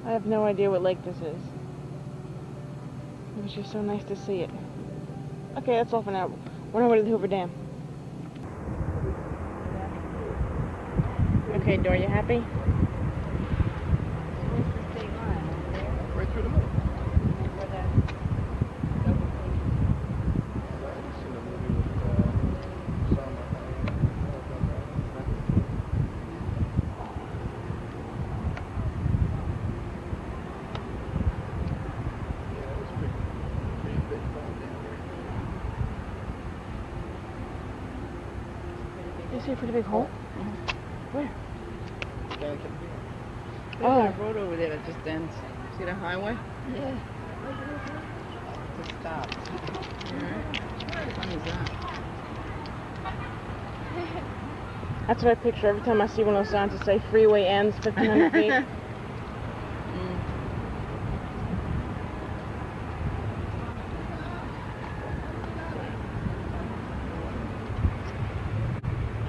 I have no idea what lake this is. It was just so nice to see it. Okay, that's all for now. We're on our way to the Hoover Dam. Okay, Dor, you happy? Right through the middle. You see a pretty big hole? Where? There's Oh. that road over there that just ends. See the highway? Yeah. Just stops. Alright. What fun is that? That's what I picture every time I see one of those signs that say freeway ends 1,500 feet.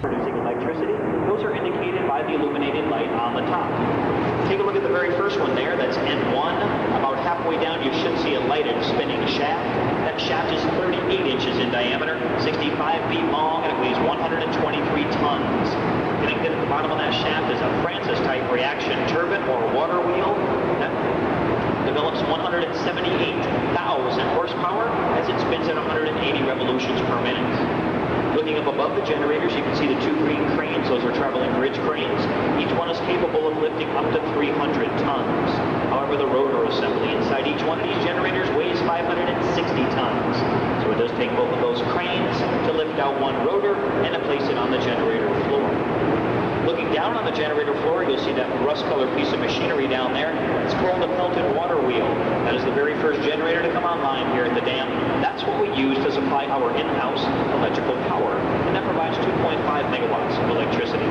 Producing electricity, those are indicated by the illuminated light on the top. Take a look at the very first one there, that's N1. About halfway down you should see a lighted spinning shaft. That shaft is 38 inches in diameter, 65 feet long, and it weighs 123 tons. Connected at the bottom of that shaft is a Francis-type reaction turbine or water wheel that develops 178,000 horsepower as it spins at 180 revolutions per minute. Looking up above the generators, you can see the two green cranes. Those are traveling bridge cranes. Each one is capable of lifting up to 300 tons. However, the rotor assembly inside each one of these generators weighs 560 tons. So it does take both of those cranes to lift out one rotor and to place it on the generator floor. Looking down on the generator floor, you'll see that rust-colored piece of machinery down there. It's called a pelted water wheel. That is the very first generator to come online here at the dam. That's what we use to supply our in-house electrical power, and that provides 2.5 megawatts of electricity.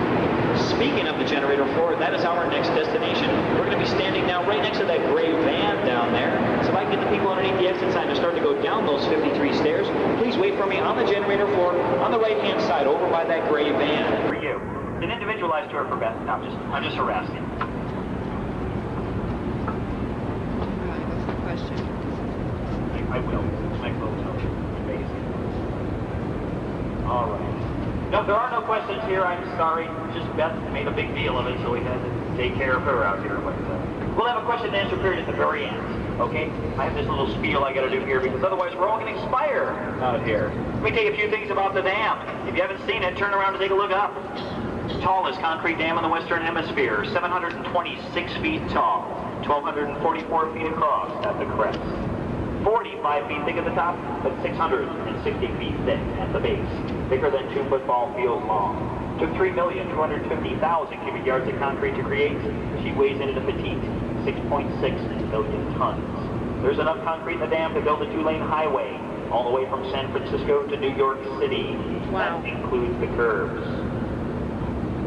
Speaking of the generator floor, that is our next destination. We're going to be standing now right next to that gray van down there. So if I can get the people underneath the exit sign to start to go down those 53 stairs, please wait for me on the generator floor on the right-hand side over by that gray van. For you. An individualized tour for Beth. No, I'm just harassing. Alright, what's the question? I will. I will tell you. Amazing. All right. No, there are no questions here. I'm sorry. Just Beth made a big deal of it, so we had to take care of her out here. But we'll have a question and answer period at the very end. Okay? I have this little spiel I got to do here because otherwise we're all going to expire out here. Let me tell you a few things about the dam. If you haven't seen it, turn around and take a look up. Tallest concrete dam in the Western Hemisphere, 726 feet tall, 1,244 feet across at the crest. 45 feet thick at the top, but 660 feet thick at the base. Bigger than 2 football fields long. Took 3,250,000 cubic yards of concrete to create. She weighs in at a petite 6.6 million tons. There's enough concrete in the dam to build a 2-lane highway all the way from San Francisco to New York City. Wow. That includes the curbs.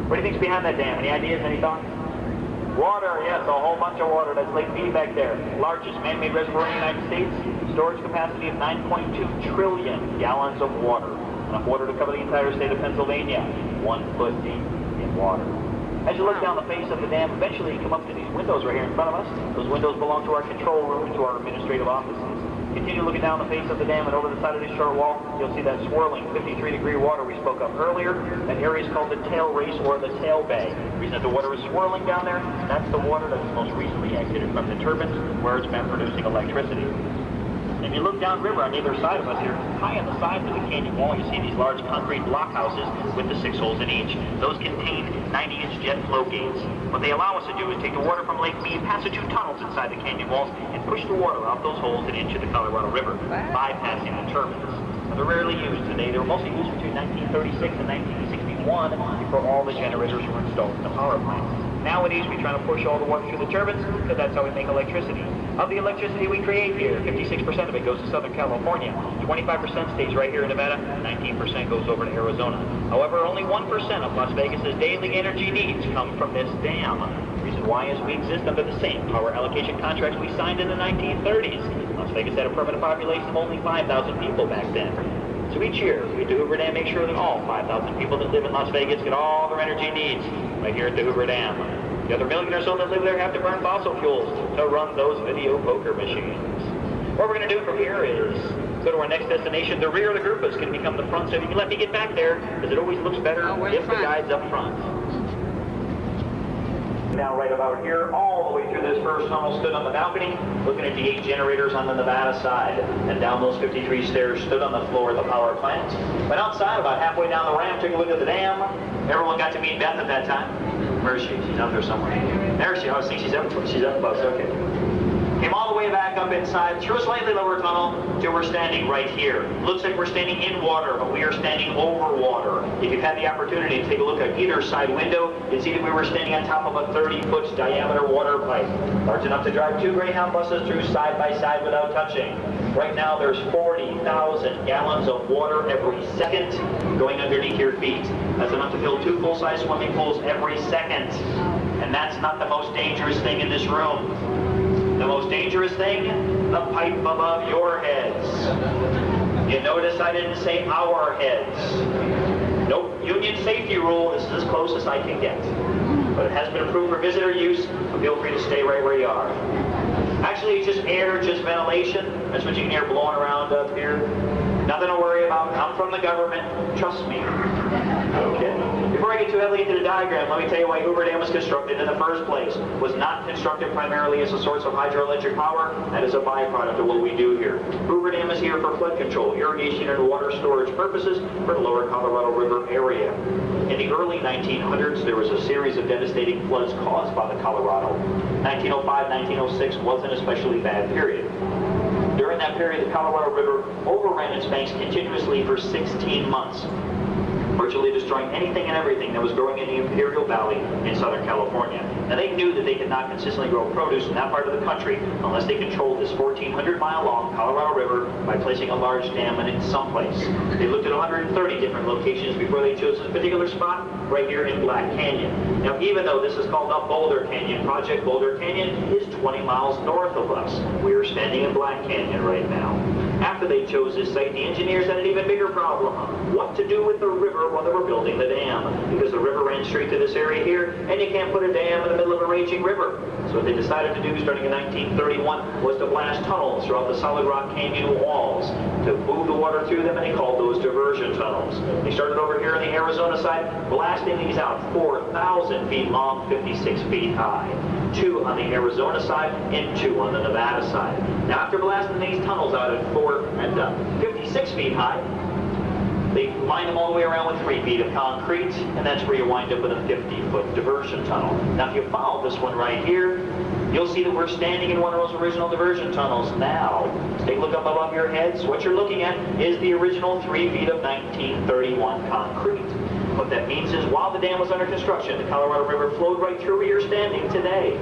What do you think's behind that dam? Any ideas, any thoughts? Water, yes, a whole bunch of water. That's Lake Mead back there. Largest man-made reservoir in the United States. Storage capacity of 9.2 trillion gallons of water. Enough water to cover the entire state of Pennsylvania. 1 foot deep in water. As you look down the face of the dam, eventually you come up to these windows right here in front of us. Those windows belong to our control room and to our administrative offices. Continue looking down the face of the dam, and over the side of this short wall, you'll see that swirling 53-degree water we spoke of earlier. That area is called the tail race or the tail bay. The reason that the water is swirling down there, that's the water that was most recently exited from the turbines where it's been producing electricity. If you look downriver on either side of us here, high on the sides of the canyon wall, you see these large concrete block houses with the 6 holes in each. Those contain 90-inch jet flow gates. What they allow us to do is take the water from Lake Mead, pass it through tunnels inside the canyon walls, and push the water out those holes and into the Colorado River, bypassing the turbines. Now, they're rarely used today. They were mostly used between 1936 and 1961 before all the generators were installed in the power plants. Nowadays, we try to push all the water through the turbines because that's how we make electricity. Of the electricity we create here, 56% of it goes to Southern California, 25% stays right here in Nevada, 19% goes over to Arizona. However, only 1% of Las Vegas's daily energy needs come from this dam. The reason why is we exist under the same power allocation contracts we signed in the 1930s. Las Vegas had a permanent population of only 5,000 people back then. So each year, we at the Hoover Dam make sure that all 5,000 people that live in Las Vegas get all their energy needs right here at the Hoover Dam. The other millionaires that live there have to burn fossil fuels to run those video poker machines. What we're going to do from here is go to our next destination. The rear of the group is going to become the front, so if you can let me get back there, because it always looks better if the guide's up front. Now right about here, all the way through this first tunnel, stood on the balcony, looking at the 8 generators on the Nevada side. And down those 53 stairs, stood on the floor of the power plant. Went outside, about halfway down the ramp, took a look at the dam. Everyone got to meet Beth at that time. Where is she? She's out there somewhere. There she is. I think she's up close. Okay. Came all the way back up inside, through a slightly lower tunnel, till we're standing right here. Looks like we're standing in water, but we are standing over water. If you've had the opportunity to take a look at either side window, you'd see that we were standing on top of a 30-foot diameter water pipe, large enough to drive 2 Greyhound buses through side by side without touching. Right now, there's 40,000 gallons of water every second going underneath your feet. That's enough to fill 2 full-size swimming pools every second. And that's not the most dangerous thing in this room. The most dangerous thing, the pipe above your heads. You notice I didn't say our heads. Nope, union safety rule, this is as close as I can get. But it has been approved for visitor use, so feel free to stay right where you are. Actually, it's just air, just ventilation. That's what you can hear blowing around up here. Nothing to worry about. I'm from the government. Trust me. Okay. Before I get too heavily into the diagram, let me tell you why Hoover Dam was constructed in the first place. It was not constructed primarily as a source of hydroelectric power. That is a byproduct of what we do here. Hoover Dam is here for flood control, irrigation, and water storage purposes for the lower Colorado River area. In the early 1900s, there was a series of devastating floods caused by the Colorado. 1905, 1906 was an especially bad period. During that period, the Colorado River overran its banks continuously for 16 months, virtually destroying anything and everything that was growing in the Imperial Valley in Southern California. Now they knew that they could not consistently grow produce in that part of the country unless they controlled this 1,400-mile-long Colorado River by placing a large dam in it someplace. They looked at 130 different locations before they chose this particular spot right here in Black Canyon. Now even though this is called up Boulder Canyon, Project Boulder Canyon is 20 miles north of us. We are standing in Black Canyon right now. After they chose this site, the engineers had an even bigger problem. What to do with the river while they were building the dam? Because the river ran straight through this area here, and you can't put a dam in the middle of a raging river. So what they decided to do starting in 1931 was to blast tunnels throughout the solid rock canyon walls to move the water through them, and they called those diversion tunnels. They started over here on the Arizona side, blasting these out 4,000 feet long, 56 feet high. 2 on the Arizona side and 2 on the Nevada side. Now after blasting these tunnels out at 56 feet high, they lined them all the way around with 3 feet of concrete, and that's where you wind up with a 50-foot diversion tunnel. Now if you follow this one right here, you'll see that we're standing in one of those original diversion tunnels now. Take a look up above your heads. What you're looking at is the original 3 feet of 1931 concrete. What that means is while the dam was under construction, the Colorado River flowed right through where you're standing today.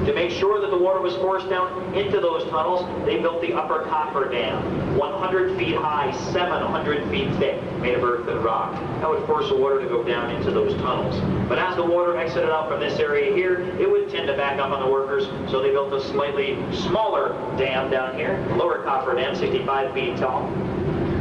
To make sure that the water was forced down into those tunnels, they built the Upper Coffer Dam, 100 feet high, 700 feet thick, made of earth and rock. That would force the water to go down into those tunnels. But as the water exited out from this area here, it would tend to back up on the workers, so they built a slightly smaller dam down here, Lower Coffer Dam, 65 feet tall.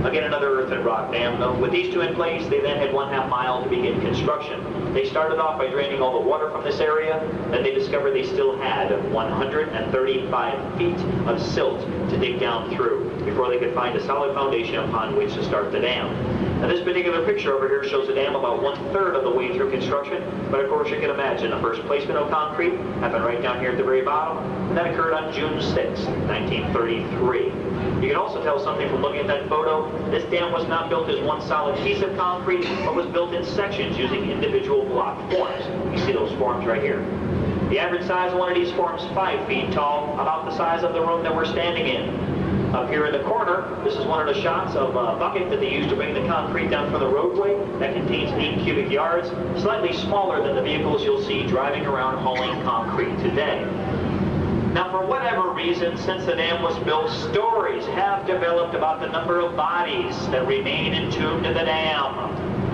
Again, another earth and rock dam. With these 2 in place, they then had 1/2 mile to begin construction. They started off by draining all the water from this area, then they discovered they still had 135 feet of silt to dig down through before they could find a solid foundation upon which to start the dam. Now this particular picture over here shows the dam about 1/3 of the way through construction, but of course you can imagine the first placement of concrete happened right down here at the very bottom, and that occurred on June 6, 1933. You can also tell something from looking at that photo. This dam was not built as one solid piece of concrete, but was built in sections using individual block forms. You see those forms right here. The average size of one of these forms, 5 feet tall, about the size of the room that we're standing in. Up here in the corner, this is one of the shots of a bucket that they used to bring the concrete down from the roadway. That contains 8 cubic yards, slightly smaller than the vehicles you'll see driving around hauling concrete today. Now, for whatever reason, since the dam was built, stories have developed about the number of bodies that remain entombed in the dam.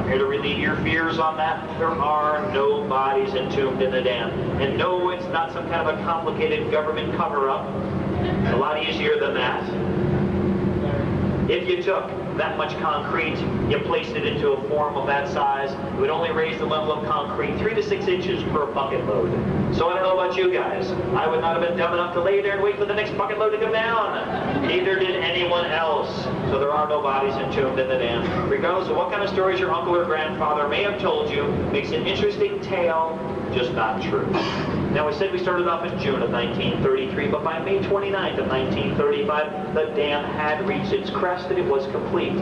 I'm here to relieve your fears on that. There are no bodies entombed in the dam. And no, it's not some kind of a complicated government cover-up. It's a lot easier than that. If you took that much concrete, you placed it into a form of that size, it would only raise the level of concrete 3 to 6 inches per bucket load. So I don't know about you guys. I would not have been dumb enough to lay there and wait for the next bucket load to come down. Neither did anyone else. So there are no bodies entombed in the dam. Regardless of what kind of stories your uncle or grandfather may have told you, makes an interesting tale, just not true. Now, we said we started off in June of 1933, but by May 29th of 1935, the dam had reached its crest and it was complete.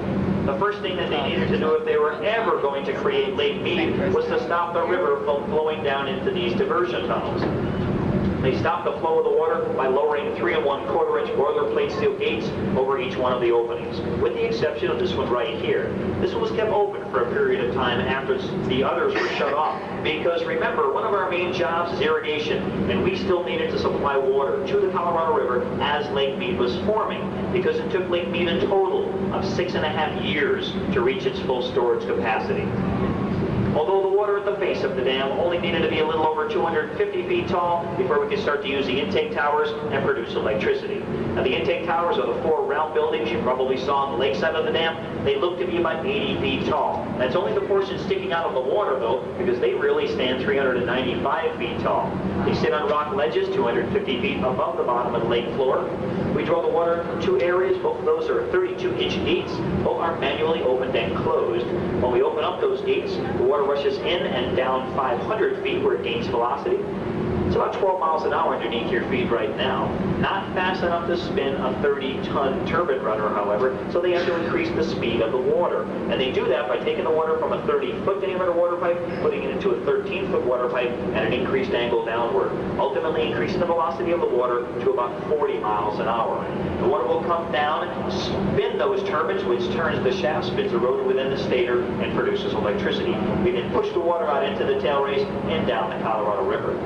The first thing that they needed to do if they were ever going to create Lake Mead was to stop the river from flowing down into these diversion tunnels. They stopped the flow of the water by lowering 3 1/4 inch boilerplate steel gates over each one of the openings, with the exception of this one right here. This one was kept open for a period of time after the others were shut off, because remember, one of our main jobs is irrigation, and we still needed to supply water to the Colorado River as Lake Mead was forming, because it took Lake Mead a total of 6.5 years to reach its full storage capacity. Although the water at the base of the dam only needed to be a little over 250 feet tall before we could start to use the intake towers and produce electricity. Now, the intake towers are the 4 round buildings you probably saw on the lakeside of the dam. They look to be about 80 feet tall. That's only the portion sticking out of the water, though, because they really stand 395 feet tall. They sit on rock ledges 250 feet above the bottom of the lake floor. We draw the water from 2 areas. Both of those are 32-inch gates. Both are manually opened and closed. When we open up those gates, the water rushes in and down 500 feet where it gains velocity. It's about 12 miles an hour underneath your feet right now. Not fast enough to spin a 30-ton turbine runner, however, so they have to increase the speed of the water. And they do that by taking the water from a 30-foot diameter water pipe, putting it into a 13-foot water pipe at an increased angle downward, ultimately increasing the velocity of the water to about 40 miles an hour. The water will come down, spin those turbines, which turns the shaft, spins the rotor within the stator, and produces electricity. We then push the water out into the tail race and down the Colorado River.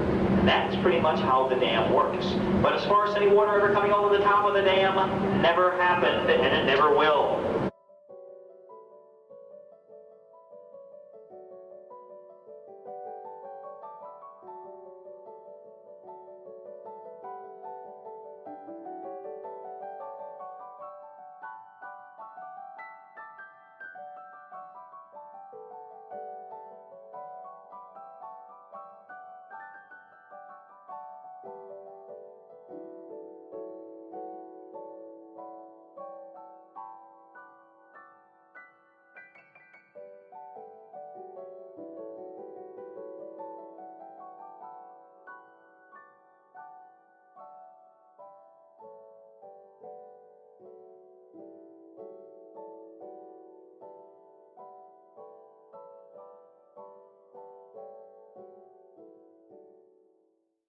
And that's pretty much how the dam works. But as far as any water ever coming over the top of the dam, never happened, and it never will.